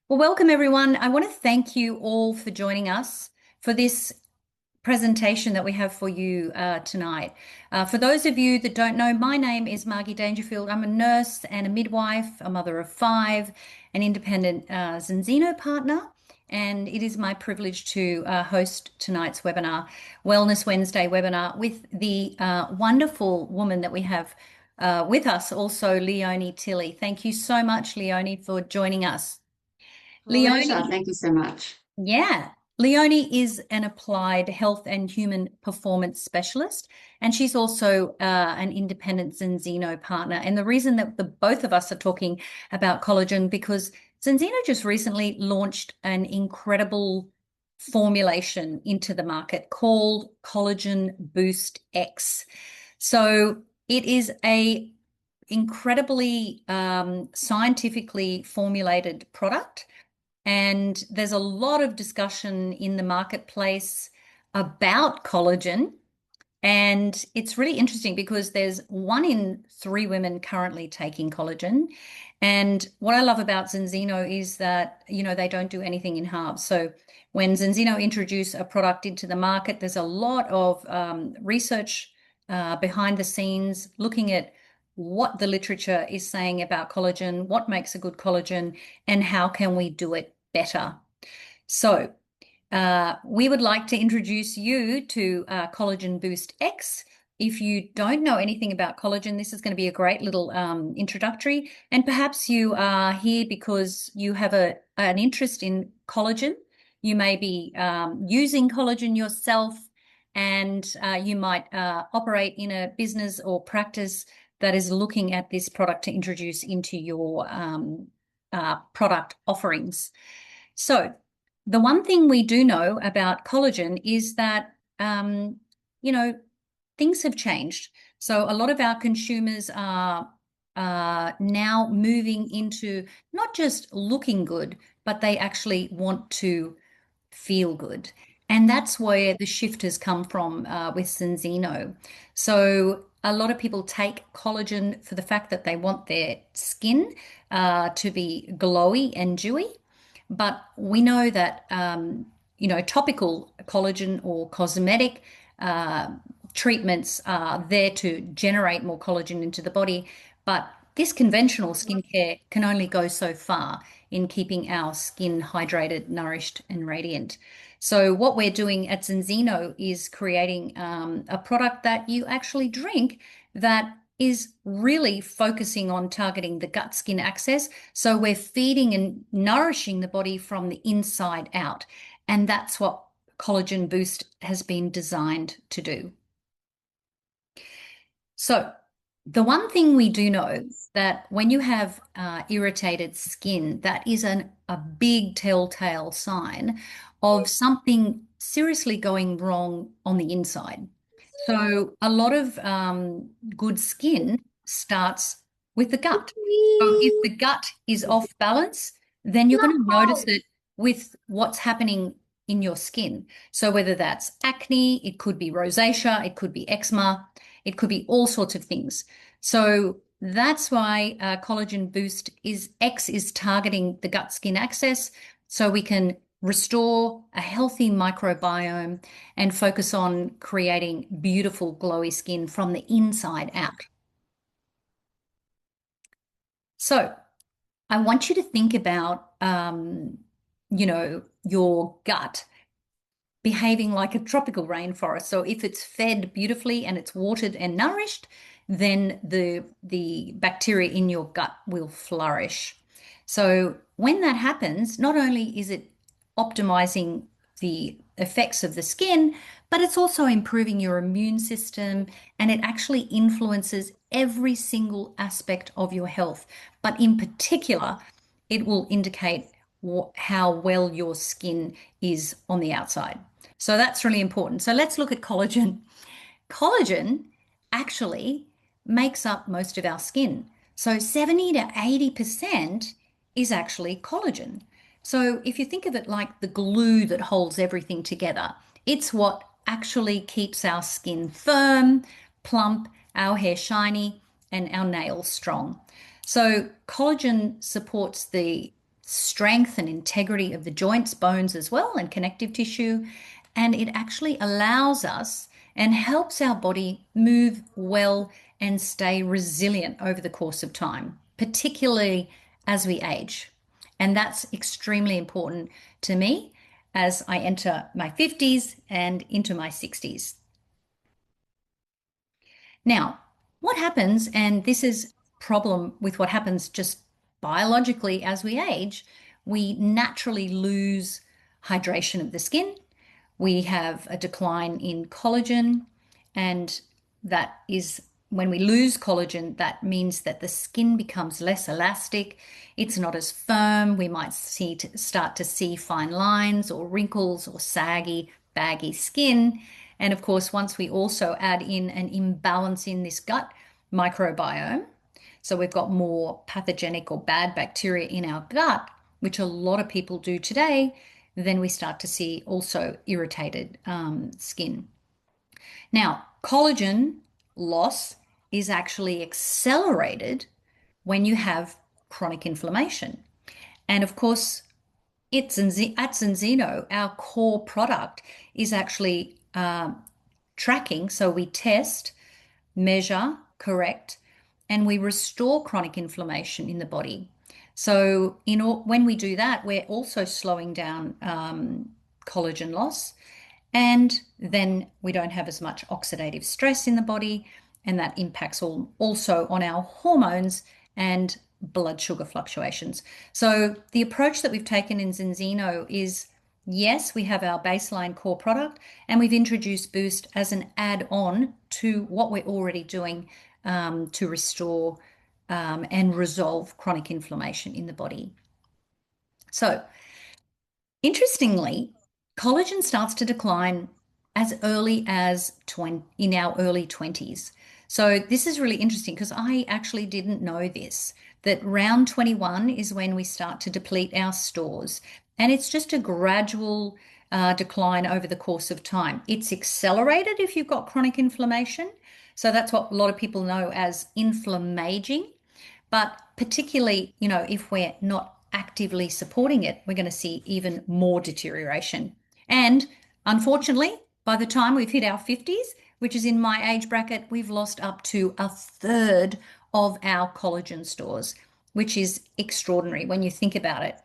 Well, welcome everyone. I want to thank you all for joining us for this presentation that we have for you tonight. For those of you that don't know, my name is Margie Dangerfield. I'm a nurse and a midwife, a mother of five, an independent Zinzino partner, and it is my privilege to host tonight's webinar, Wellness Wednesday webinar, with the wonderful woman that we have with us, also Leonie Tilley. Thank you so much, Leonie, for joining us. Pleasure. Leonie, Thank you so much. yeah, Leonie is an applied health and human performance specialist, and she's also an independent Zinzino partner. And the reason that the both of us are talking about collagen because Zinzino just recently launched an incredible formulation into the market called Collagen Boozt X. So it is a incredibly scientifically formulated product, and there's a lot of discussion in the marketplace about collagen. And it's really interesting because there's 1 in 3 women currently taking collagen. And what I love about Zinzino is that, they don't do anything in halves. So when Zinzino introduce a product into the market, there's a lot of research behind the scenes looking at what the literature is saying about collagen, what makes a good collagen, and how can we do it better. So we would like to introduce you to Collagen Boozt X. If you don't know anything about collagen, this is going to be a great little introductory. And perhaps you are here because you have an interest in collagen. You may be using collagen yourself, and you might operate in a business or practice that is looking at this product to introduce into your product offerings. So the one thing we do know about collagen is that, things have changed. So a lot of our consumers are now moving into not just looking good, but they actually want to feel good. And that's where the shift has come from with Zinzino. So a lot of people take collagen for the fact that they want their skin to be glowy and dewy. But we know that, topical collagen or cosmetic uh, treatments are there to generate more collagen into the body. But this conventional skincare can only go so far in keeping our skin hydrated, nourished, and radiant. So what we're doing at Zinzino is creating a product that you actually drink that is really focusing on targeting the gut skin axis. So we're feeding and nourishing the body from the inside out. And that's what Collagen Boost has been designed to do. So the one thing we do know that when you have irritated skin, that is a big telltale sign of something seriously going wrong on the inside. So a lot of good skin starts with the gut. So if the gut is off balance, then you're going to notice it with what's happening in your skin. So whether that's acne, it could be rosacea, it could be eczema, it could be all sorts of things. So that's why Collagen Boost X is targeting the gut skin axis so we can restore a healthy microbiome and focus on creating beautiful glowy skin from the inside out. So I want you to think about, your gut behaving like a tropical rainforest. So if it's fed beautifully and it's watered and nourished, then the bacteria in your gut will flourish. So when that happens, not only is it optimizing the effects of the skin, but it's also improving your immune system, and it actually influences every single aspect of your health. But in particular, it will indicate how well your skin is on the outside. So that's really important. So let's look at collagen. Collagen actually makes up most of our skin. So 70 to 80% is actually collagen. So if you think of it like the glue that holds everything together, it's what actually keeps our skin firm, plump, our hair shiny, and our nails strong. So collagen supports the strength and integrity of the joints, bones as well, and connective tissue. And it actually allows us and helps our body move well and stay resilient over the course of time, particularly as we age. And that's extremely important to me as I enter my 50s and into my 60s. Now, what happens, and this is problem with what happens just biologically as we age, we naturally lose hydration of the skin. We have a decline in collagen, and that is when we lose collagen, that means that the skin becomes less elastic. It's not as firm. We might start to see fine lines or wrinkles or saggy, baggy skin. And of course, once we also add in an imbalance in this gut microbiome, so we've got more pathogenic or bad bacteria in our gut, which a lot of people do today, then we start to see also irritated skin. Now, collagen loss is actually accelerated when you have chronic inflammation. And of course, at Zinzino, our core product is actually tracking. So we test, measure, correct, and we restore chronic inflammation in the body. So when we do that, we're also slowing down collagen loss. And then we don't have as much oxidative stress in the body, and that impacts also on our hormones and blood sugar fluctuations. So the approach that we've taken in Zinzino is, yes, we have our baseline core product, and we've introduced Boost as an add-on to what we're already doing to restore and resolve chronic inflammation in the body. So interestingly, collagen starts to decline as early as in our early 20s. So this is really interesting because I actually didn't know this, that round 21 is when we start to deplete our stores. And it's just a gradual decline over the course of time. It's accelerated if you've got chronic inflammation. So that's what a lot of people know as inflammaging. But particularly, if we're not actively supporting it, we're going to see even more deterioration. And unfortunately, by the time we've hit our 50s, which is in my age bracket, we've lost up to a third of our collagen stores, which is extraordinary when you think about it.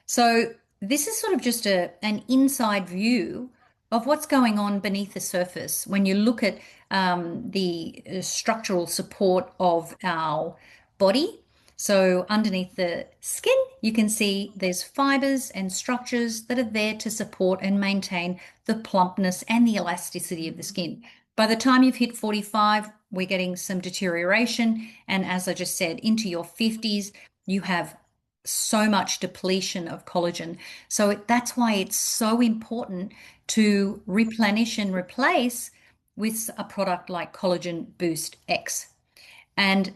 So this is sort of just an inside view of what's going on beneath the surface when you look at the structural support of our body. So underneath the skin, you can see there's fibers and structures that are there to support and maintain the plumpness and the elasticity of the skin. By the time you've hit 45, we're getting some deterioration. And as I just said, into your 50s, you have so much depletion of collagen. So that's why it's so important to replenish and replace with a product like Collagen Boozt X, and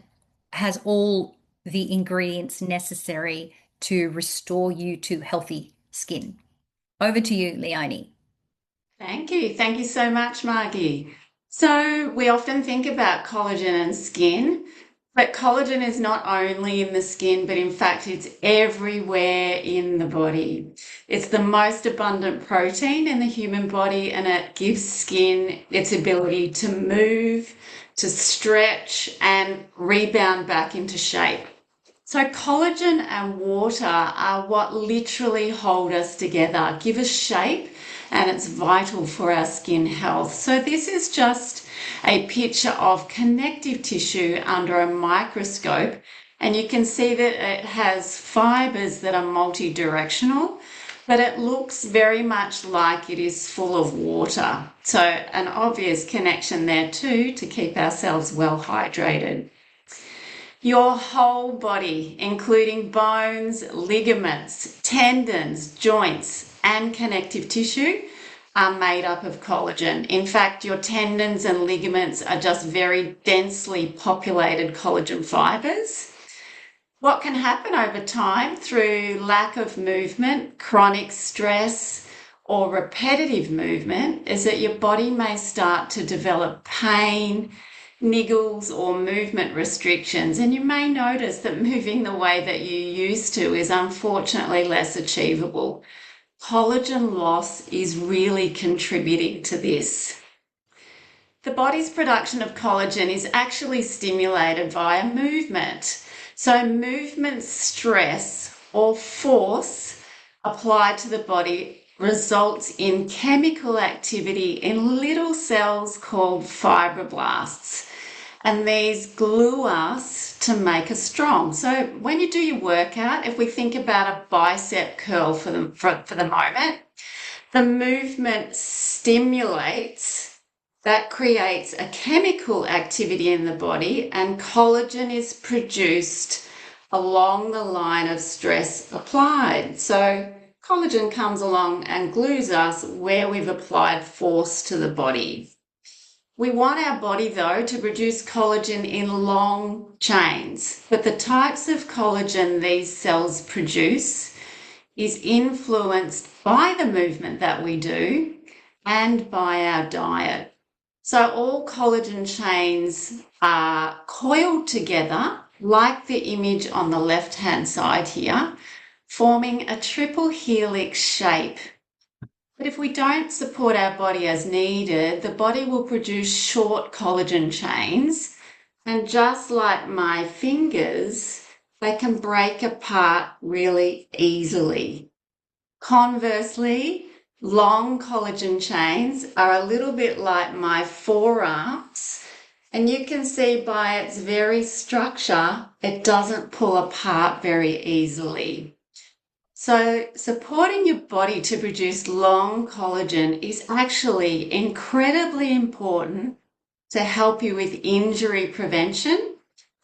has all the ingredients necessary to restore you to healthy skin. Over to you, Leonie. Thank you. Thank you so much, Margie. So we often think about collagen and skin, but collagen is not only in the skin, but in fact, it's everywhere in the body. It's the most abundant protein in the human body, and it gives skin its ability to move, to stretch, and rebound back into shape. So collagen and water are what literally hold us together, give us shape, and it's vital for our skin health. So this is just a picture of connective tissue under a microscope, and you can see that it has fibers that are multi-directional, but it looks very much like it is full of water. So an obvious connection there too, to keep ourselves well hydrated. Your whole body, including bones, ligaments, tendons, joints, and connective tissue, are made up of collagen. In fact, your tendons and ligaments are just very densely populated collagen fibers. What can happen over time through lack of movement, chronic stress, or repetitive movement is that your body may start to develop pain, niggles or movement restrictions, and you may notice that moving the way that you used to is unfortunately less achievable. Collagen loss is really contributing to this. The body's production of collagen is actually stimulated via movement. So movement stress or force applied to the body results in chemical activity in little cells called fibroblasts. And these glue us to make us strong. So when you do your workout, if we think about a bicep curl for the moment, the movement stimulates, that creates a chemical activity in the body, and collagen is produced along the line of stress applied. So collagen comes along and glues us where we've applied force to the body. We want our body, though, to produce collagen in long chains, but the types of collagen these cells produce is influenced by the movement that we do and by our diet. So all collagen chains are coiled together, like the image on the left-hand side here, forming a triple helix shape. But if we don't support our body as needed, the body will produce short collagen chains, and just like my fingers, they can break apart really easily. Conversely, long collagen chains are a little bit like my forearms, and you can see by its very structure, it doesn't pull apart very easily. So supporting your body to produce long collagen is actually incredibly important to help you with injury prevention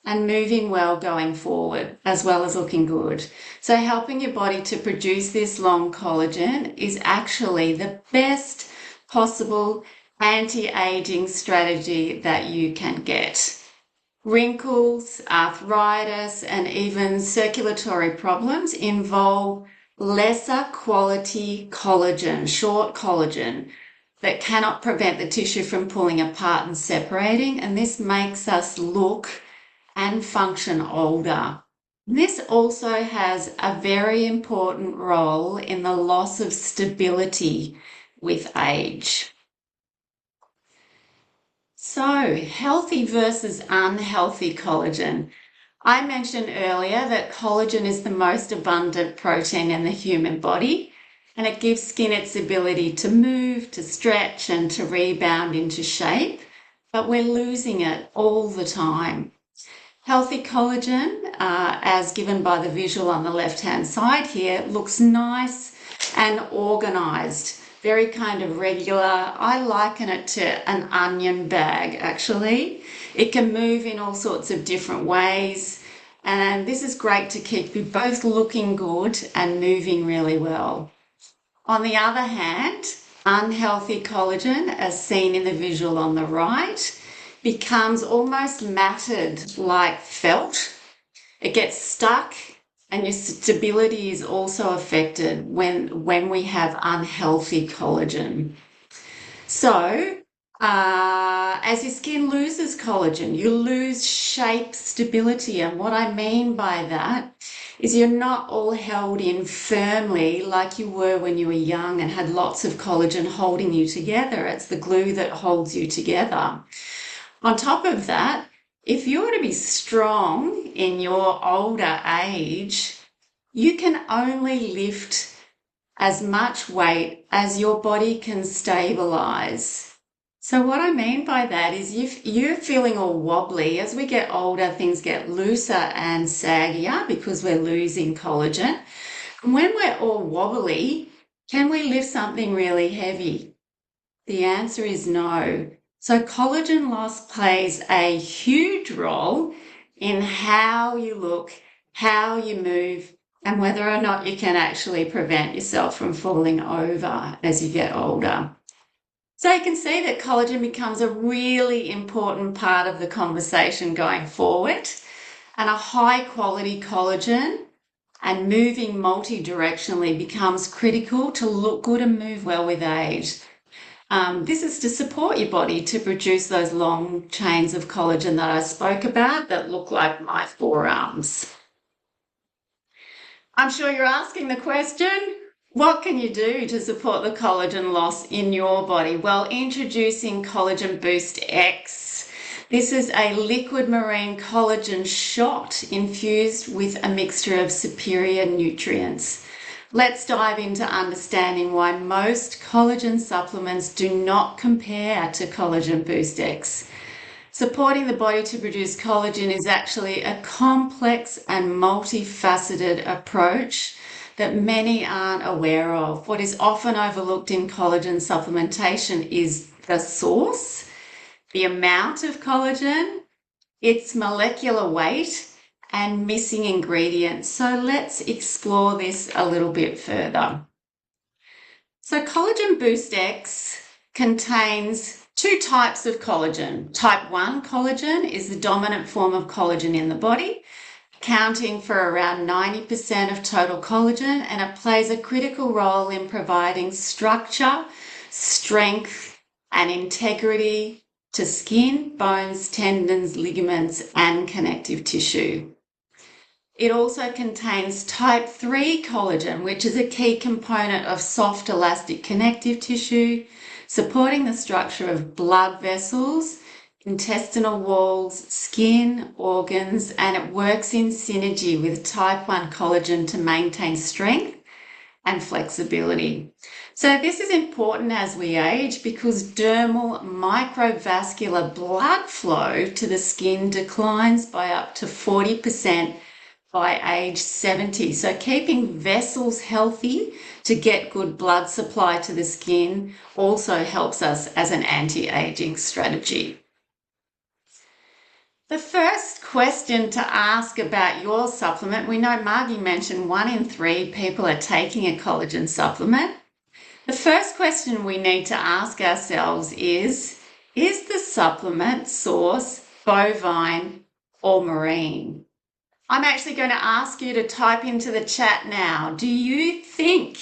and moving well going forward, as well as looking good. So helping your body to produce this long collagen is actually the best possible anti-aging strategy that you can get. Wrinkles, arthritis, and even circulatory problems involve lesser quality collagen, short collagen, that cannot prevent the tissue from pulling apart and separating, and this makes us look and function older. This also has a very important role in the loss of stability with age. So, healthy versus unhealthy collagen. I mentioned earlier that collagen is the most abundant protein in the human body, and it gives skin its ability to move, to stretch, and to rebound into shape, but we're losing it all the time. Healthy collagen, as given by the visual on the left-hand side here, looks nice and organised. Very kind of regular. I liken it to an onion bag, actually. It can move in all sorts of different ways, and this is great to keep you both looking good and moving really well. On the other hand, unhealthy collagen, as seen in the visual on the right, becomes almost matted like felt. It gets stuck, and your stability is also affected when we have unhealthy collagen. So, as your skin loses collagen, you lose shape stability. And what I mean by that is you're not all held in firmly like you were when you were young and had lots of collagen holding you together. It's the glue that holds you together. On top of that, if you want to be strong in your older age, you can only lift as much weight as your body can stabilize. So what I mean by that is if you're feeling all wobbly, as we get older, things get looser and saggier because we're losing collagen. And when we're all wobbly, can we lift something really heavy? The answer is no. So collagen loss plays a huge role in how you look, how you move, and whether or not you can actually prevent yourself from falling over as you get older. So you can see that collagen becomes a really important part of the conversation going forward, and a high quality collagen and moving multi-directionally becomes critical to look good and move well with age. This is to support your body to produce those long chains of collagen that I spoke about that look like my forearms. I'm sure you're asking the question, what can you do to support the collagen loss in your body? Well, introducing Collagen Boozt X. This is a liquid marine collagen shot infused with a mixture of superior nutrients. Let's dive into understanding why most collagen supplements do not compare to Collagen Boozt X. Supporting the body to produce collagen is actually a complex and multifaceted approach that many aren't aware of. What is often overlooked in collagen supplementation is the source, the amount of collagen, its molecular weight, and missing ingredients. So let's explore this a little bit further. So Collagen Boozt X contains two types of collagen. Type 1 collagen is the dominant form of collagen in the body, accounting for around 90% of total collagen, and it plays a critical role in providing structure, strength, and integrity to skin, bones, tendons, ligaments, and connective tissue. It also contains type 3 collagen, which is a key component of soft elastic connective tissue, supporting the structure of blood vessels, intestinal walls, skin, organs, and it works in synergy with type 1 collagen to maintain strength and flexibility. So this is important as we age because dermal microvascular blood flow to the skin declines by up to 40% by age 70. So keeping vessels healthy to get good blood supply to the skin also helps us as an anti-aging strategy. The first question to ask about your supplement, we know Margie mentioned 1 in 3 people are taking a collagen supplement. The first question we need to ask ourselves is the supplement source bovine or marine? I'm actually going to ask you to type into the chat now. Do you think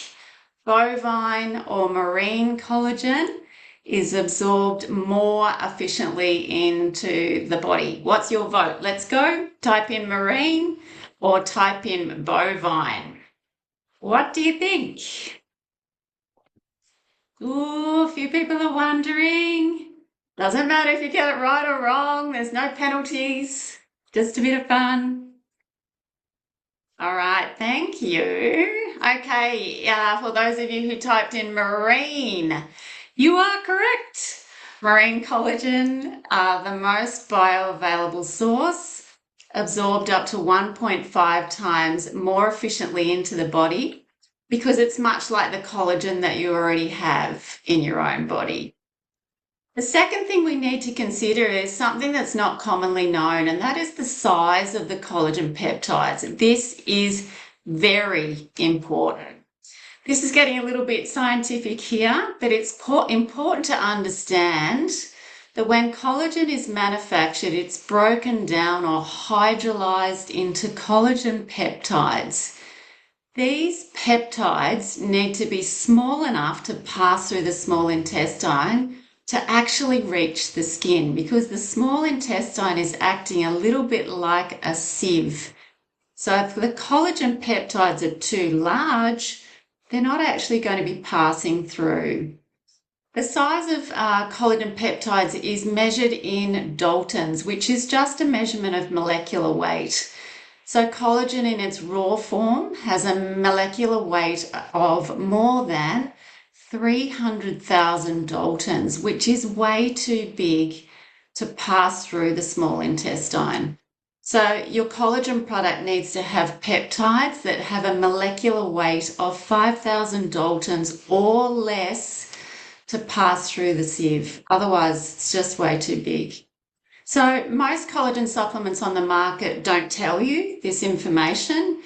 bovine or marine collagen is absorbed more efficiently into the body? What's your vote? Let's go. Type in marine or type in bovine. What do you think? Ooh, a few people are wondering. Doesn't matter if you get it right or wrong. There's no penalties. Just a bit of fun. All right, thank you. Okay, for those of you who typed in marine, you are correct. Marine collagen are the most bioavailable source, absorbed up to 1.5 times more efficiently into the body because it's much like the collagen that you already have in your own body. The second thing we need to consider is something that's not commonly known, and that is the size of the collagen peptides. This is very important. This is getting a little bit scientific here, but it's important to understand that when collagen is manufactured, it's broken down or hydrolyzed into collagen peptides. These peptides need to be small enough to pass through the small intestine to actually reach the skin because the small intestine is acting a little bit like a sieve. So if the collagen peptides are too large, they're not actually going to be passing through. The size of collagen peptides is measured in Daltons, which is just a measurement of molecular weight. So collagen in its raw form has a molecular weight of more than 300,000 Daltons, which is way too big to pass through the small intestine. So your collagen product needs to have peptides that have a molecular weight of 5,000 Daltons or less to pass through the sieve. Otherwise, it's just way too big. So most collagen supplements on the market don't tell you this information.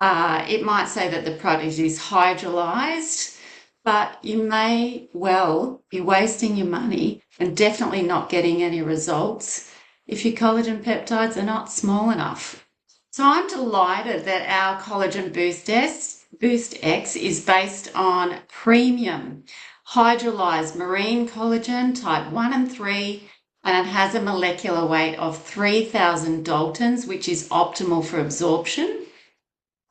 It might say that the product is hydrolyzed, but you may well be wasting your money and definitely not getting any results if your collagen peptides are not small enough. So I'm delighted that our Collagen Boozt X is based on premium, hydrolyzed marine collagen type 1 and 3, and it has a molecular weight of 3,000 Daltons, which is optimal for absorption.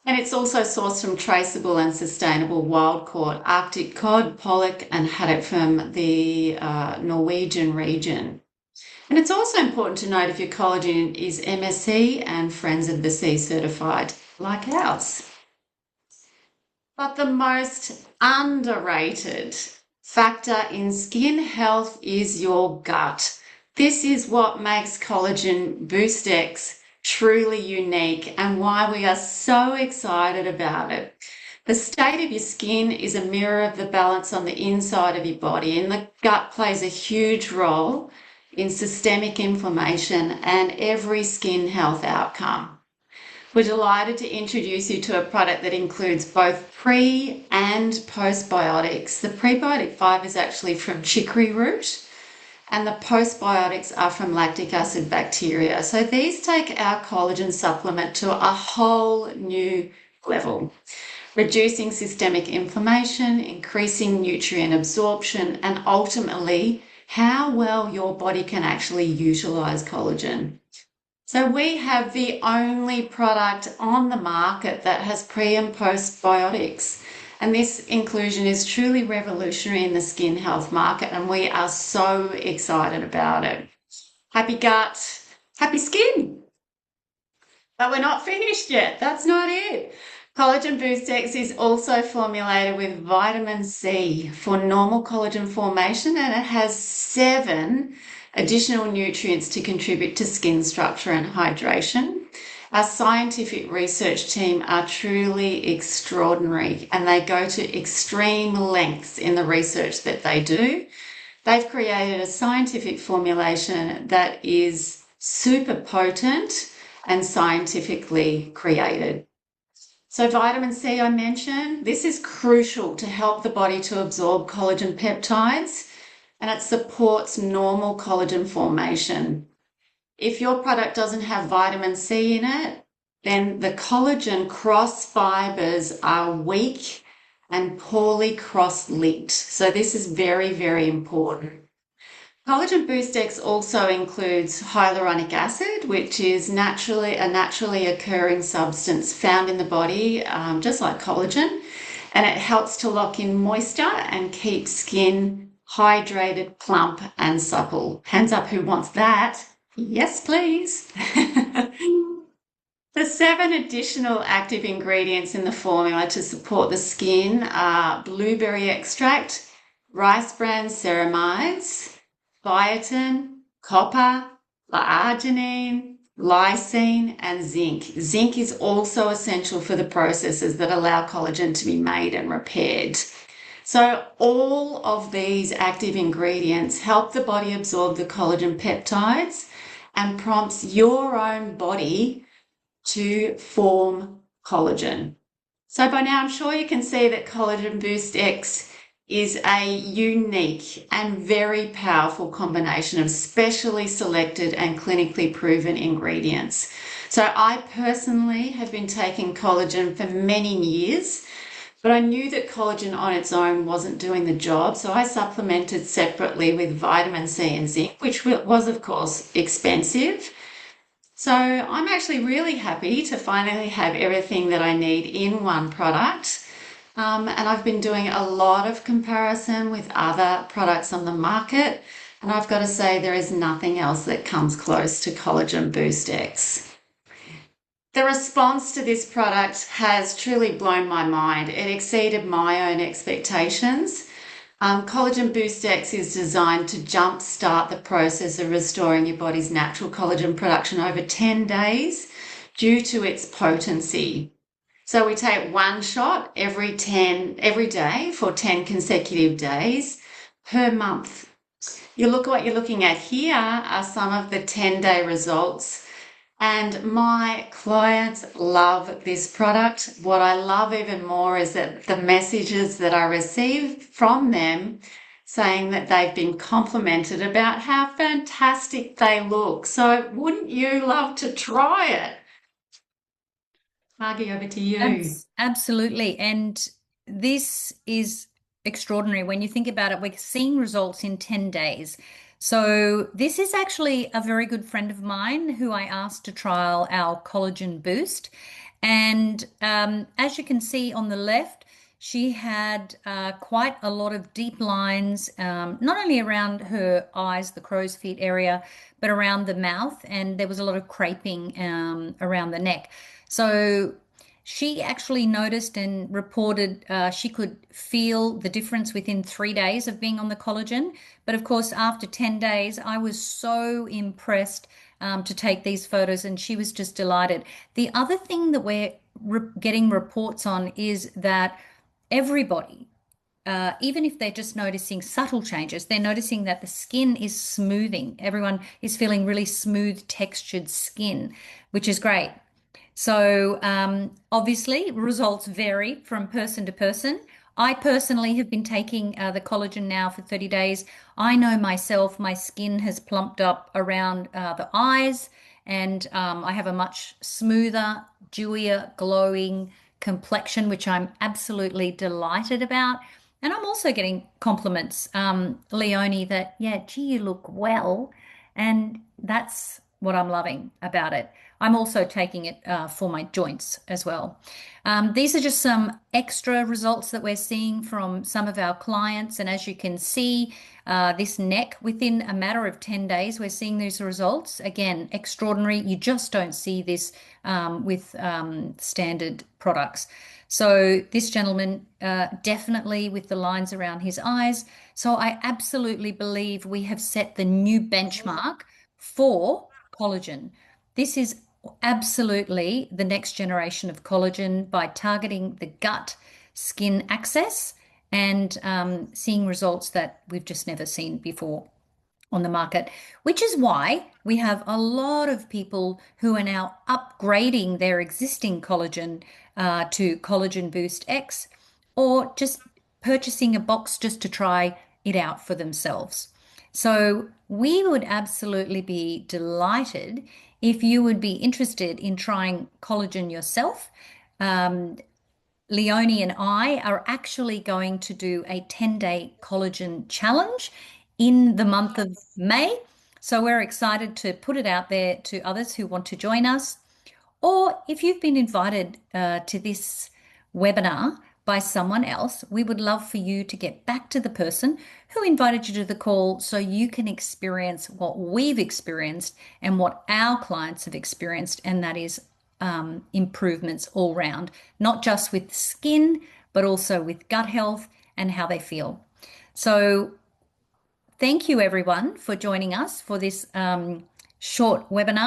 And it's also sourced from traceable and sustainable wild-caught Arctic cod, pollock, and haddock from the Norwegian region. And it's also important to note if your collagen is MSC and Friends of the Sea certified, like ours. But the most underrated factor in skin health is your gut. This is what makes Collagen Boozt X truly unique and why we are so excited about it. The state of your skin is a mirror of the balance on the inside of your body, and the gut plays a huge role in systemic inflammation and every skin health outcome. We're delighted to introduce you to a product that includes both pre and postbiotics. The prebiotic fiber is actually from chicory root, and the postbiotics are from lactic acid bacteria. So these take our collagen supplement to a whole new level, reducing systemic inflammation, increasing nutrient absorption, and ultimately how well your body can actually utilize collagen. So we have the only product on the market that has pre and postbiotics. And this inclusion is truly revolutionary in the skin health market, and we are so excited about it. Happy gut, happy skin. But we're not finished yet. That's not it. Collagen Boozt X is also formulated with vitamin C for normal collagen formation, and it has 7 additional nutrients to contribute to skin structure and hydration. Our scientific research team are truly extraordinary, and they go to extreme lengths in the research that they do. They've created a scientific formulation that is super potent and scientifically created. So vitamin C, I mentioned, this is crucial to help the body to absorb collagen peptides, and it supports normal collagen formation. If your product doesn't have vitamin C in it, then the collagen cross fibers are weak and poorly cross-linked. So this is very, very important. Collagen Boozt X also includes hyaluronic acid, which is a naturally occurring substance found in the body, just like collagen, and it helps to lock in moisture and keep skin hydrated, plump, and supple. Hands up who wants that. Yes, please. The 7 additional active ingredients in the formula to support the skin are blueberry extract, rice bran ceramides, biotin, copper, arginine, lysine, and zinc. Zinc is also essential for the processes that allow collagen to be made and repaired. So all of these active ingredients help the body absorb the collagen peptides and prompts your own body to form collagen. So by now I'm sure you can see that Collagen Boozt X is a unique and very powerful combination of specially selected and clinically proven ingredients. So I personally have been taking collagen for many years, but I knew that collagen on its own wasn't doing the job, so I supplemented separately with vitamin C and zinc, which was of course expensive. So I'm actually really happy to finally have everything that I need in one product. And I've been doing a lot of comparison with other products on the market, and I've got to say there is nothing else that comes close to Collagen Boozt X. The response to this product has truly blown my mind. It exceeded my own expectations. Collagen Boozt X is designed to jumpstart the process of restoring your body's natural collagen production over 10 days due to its potency. So we take 1 shot every day for 10 consecutive days per month. What you're looking at here are some of the 10-day results, and my clients love this product. What I love even more is that the messages that I receive from them saying that they've been complimented about how fantastic they look. So wouldn't you love to try it? Margie, over to you. Absolutely. And this is extraordinary. When you think about it, we're seeing results in 10 days. So this is actually a very good friend of mine who I asked to trial our Collagen Boost. And as you can see on the left, she had quite a lot of deep lines, not only around her eyes, the crow's feet area, but around the mouth. And there was a lot of creping around the neck. So she actually noticed and reported she could feel the difference within 3 days of being on the collagen. But of course, after 10 days, I was so impressed to take these photos, and she was just delighted. The other thing that we're getting reports on is that everybody, even if they're just noticing subtle changes, they're noticing that the skin is smoothing. Everyone is feeling really smooth, textured skin, which is great. So obviously, results vary from person to person. I personally have been taking the collagen now for 30 days. I know myself, my skin has plumped up around the eyes, and I have a much smoother, dewier, glowing complexion, which I'm absolutely delighted about. And I'm also getting compliments, Leonie, that, yeah, gee, you look well. And that's what I'm loving about it. I'm also taking it for my joints as well. These are just some extra results that we're seeing from some of our clients. And as you can see, this neck, within a matter of 10 days, we're seeing these results. Again, extraordinary. You just don't see this with standard products. So this gentleman, definitely with the lines around his eyes. So I absolutely believe we have set the new benchmark for collagen. This is absolutely the next generation of collagen by targeting the gut skin access and seeing results that we've just never seen before on the market, which is why we have a lot of people who are now upgrading their existing collagen to Collagen Boozt X, or just purchasing a box just to try it out for themselves. So we would absolutely be delighted if you would be interested in trying collagen yourself. Leonie and I are actually going to do a 10-day collagen challenge in the month of May. So we're excited to put it out there to others who want to join us. Or if you've been invited to this webinar by someone else, we would love for you to get back to the person who invited you to the call so you can experience what we've experienced and what our clients have experienced, and that is improvements all round, not just with skin, but also with gut health and how they feel. So thank you everyone for joining us for this short webinar.